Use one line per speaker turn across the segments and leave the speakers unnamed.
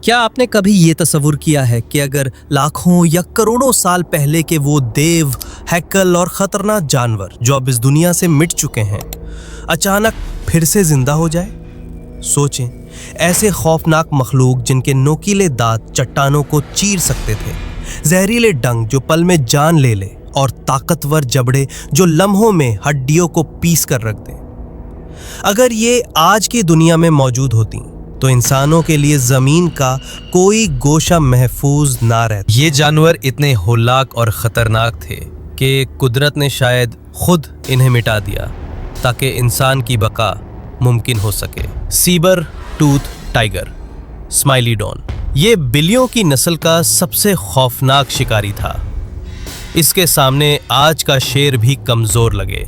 क्या आपने कभी ये तस्वुर किया है कि अगर लाखों या करोड़ों साल पहले के वो देव, हैकल और खतरनाक जानवर जो अब इस दुनिया से मिट चुके हैं अचानक फिर से जिंदा हो जाए? सोचें, ऐसे खौफनाक मखलूक जिनके नोकीले दांत चट्टानों को चीर सकते थे, जहरीले डंक जो पल में जान ले ले और ताकतवर जबड़े जो लम्हों में हड्डियों को पीस कर रख दें। अगर ये आज की दुनिया में मौजूद होती तो इंसानों के लिए जमीन का कोई गोशा महफूज ना रहता।
ये जानवर इतने होलाक और खतरनाक थे कि कुदरत ने शायद खुद इन्हें मिटा दिया ताकि इंसान की बका मुमकिन हो सके। सीबर टूथ टाइगर, स्माइलीडॉन, ये बिल्लियों की नस्ल का सबसे खौफनाक शिकारी था। इसके सामने आज का शेर भी कमजोर लगे।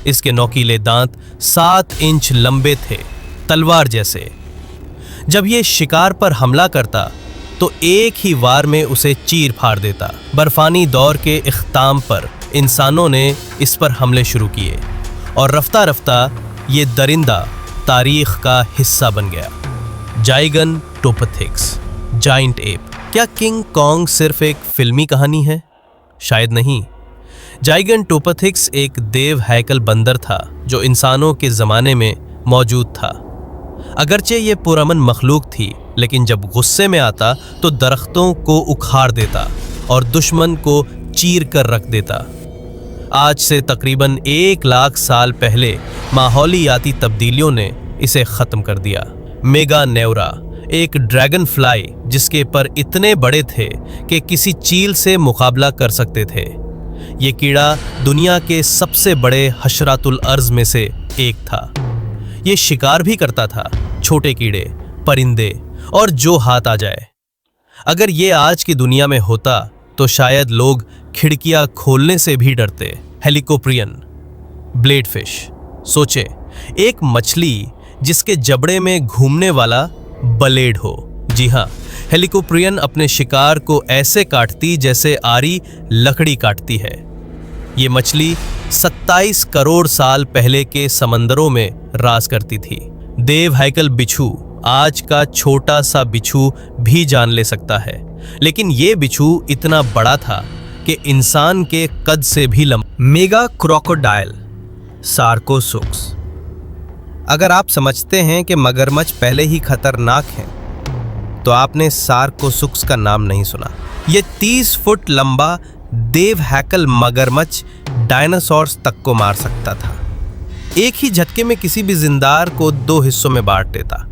इसके नोकीले दांत 7 इंच लंबे थे, तलवार जैसे। जब ये शिकार पर हमला करता तो एक ही वार में उसे चीर फाड़ देता। बर्फानी दौर के इख्ताम पर इंसानों ने इस पर हमले शुरू किए और रफ्ता रफ्ता ये दरिंदा तारीख का हिस्सा बन गया। जाइगनटोपथिक्स, जाइंट एप। क्या किंग कॉन्ग सिर्फ एक फिल्मी कहानी है? शायद नहीं। जाइगनटोपथिक्स एक देव हैकल बंदर था जो इंसानों के ज़माने में मौजूद था। अगरचे ये पुरअमन मखलूक थी, लेकिन जब गुस्से में आता तो दरख्तों को उखाड़ देता और दुश्मन को चीर कर रख देता। आज से तकरीबन 1 लाख साल पहले माहौलियाती तब्दीलियों ने इसे ख़त्म कर दिया। मेगा नेवरा, एक ड्रैगन फ्लाई जिसके पर इतने बड़े थे कि किसी चील से मुकाबला कर सकते थे। ये कीड़ा दुनिया के सबसे बड़े हशरातुल अर्ज में से एक था। ये शिकार भी करता था, छोटे कीड़े, परिंदे और जो हाथ आ जाए। अगर ये आज की दुनिया में होता तो शायद लोग खिड़कियां खोलने से भी डरते। हेलिकोप्रियन, ब्लेड फिश। सोचे, एक मछली जिसके जबड़े में घूमने वाला ब्लेड हो। जी हाँ, हेलिकोप्रियन अपने शिकार को ऐसे काटती जैसे आरी लकड़ी काटती है। ये मछली 27 करोड़ साल पहले के समंदरों में राज करती थी। देव हैकल बिच्छू, आज का छोटा सा बिच्छू भी जान ले सकता है, लेकिन ये बिच्छू इतना बड़ा था कि इंसान के कद से भी लंबा।
Mega crocodile, Sarcosuchus. अगर आप समझते हैं कि मगरमच्छ पहले ही खतरनाक हैं तो आपने सार्कोसुक्स का नाम नहीं सुना। ये 30 फुट लंबा देव हैकल मगरमच्छ डायनासोर्स तक को मार सकता था। एक ही झटके में किसी भी जिंदार को 2 हिस्सों में बांट देता।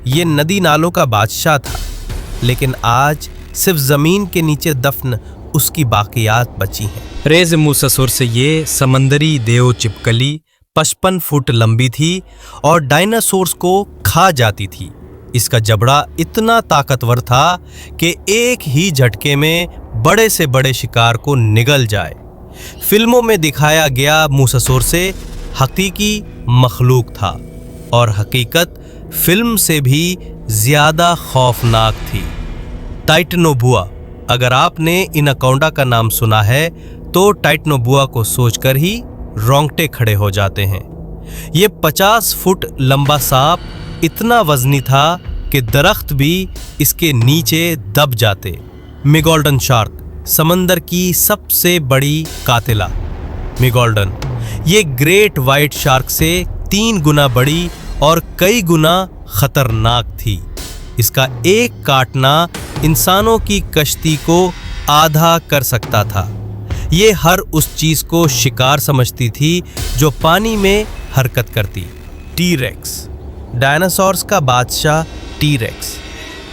ये नदी नालों का बादशाह था, लेकिन आज सिर्फ जमीन के नीचे दफन उसकी बाकियात बची हैं।
रेज मूससुर से ये समंदरी देव चिपकली
55 फुट लंबी थी और डायनासोर्स को खा जाती थी। इसका जबड़ा इतना ताकतवर था कि एक ही झटके में बड़े से बड़े शिकार को निगल जाए। फिल्मों में दिखाया गया मूससुर से हकीकी मखलूक था और हकीकत फिल्म से भी ज्यादा खौफनाक थी। टाइटनोबुआ। अगर आपने इनाकोंडा का नाम सुना है तो टाइटनोबुआ को सोचकर ही रोंगटे खड़े हो जाते हैं। ये 50 फुट लंबा सांप इतना वजनी था कि दरख्त भी इसके नीचे दब जाते। मेगोल्डन शार्क, समंदर की सबसे बड़ी कातिला। मेगोल्डन, ये ग्रेट वाइट शार्क से 3 गुना बड़ी और कई गुना खतरनाक थी। इसका एक काटना इंसानों की कश्ती को आधा कर सकता था। ये हर उस चीज को शिकार समझती थी जो पानी में हरकत करती। टी-रेक्स, डायनासोर्स का बादशाह टी-रेक्स।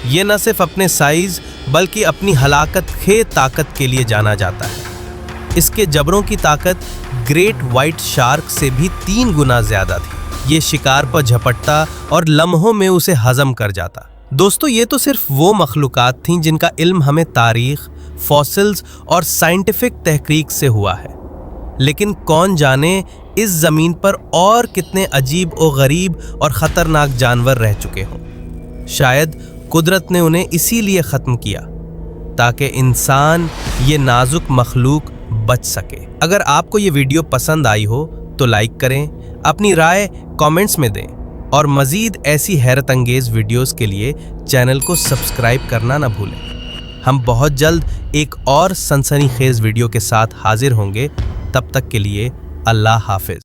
ये न सिर्फ अपने साइज बल्कि अपनी हलाकत खेज ताकत के लिए जाना जाता है। इसके जबड़ों की ताकत ग्रेट वाइट शार्क से भी 3 गुना ज्यादा थी। ये शिकार पर झपटता और लम्हों में उसे हजम कर जाता। दोस्तों, ये तो सिर्फ वो मखलूकात थीं जिनका इल्म हमें तारीख, फॉसिल्स और साइंटिफिक तहकीक से हुआ है, लेकिन कौन जाने इस ज़मीन पर और कितने अजीब और गरीब और ख़तरनाक जानवर रह चुके हों। शायद कुदरत ने उन्हें इसीलिए ख़त्म किया ताकि इंसान ये नाजुक मखलूक बच सके। अगर आपको ये वीडियो पसंद आई हो तो लाइक करें, अपनी राय कमेंट्स में दें
اور مزید ایسی حیرت انگیز ویڈیوز کے لیے چینل کو سبسکرائب کرنا نہ بھولیں۔ ہم بہت جلد ایک اور سنسنی خیز ویڈیو کے ساتھ حاضر ہوں گے، تب تک کے لیے اللہ حافظ۔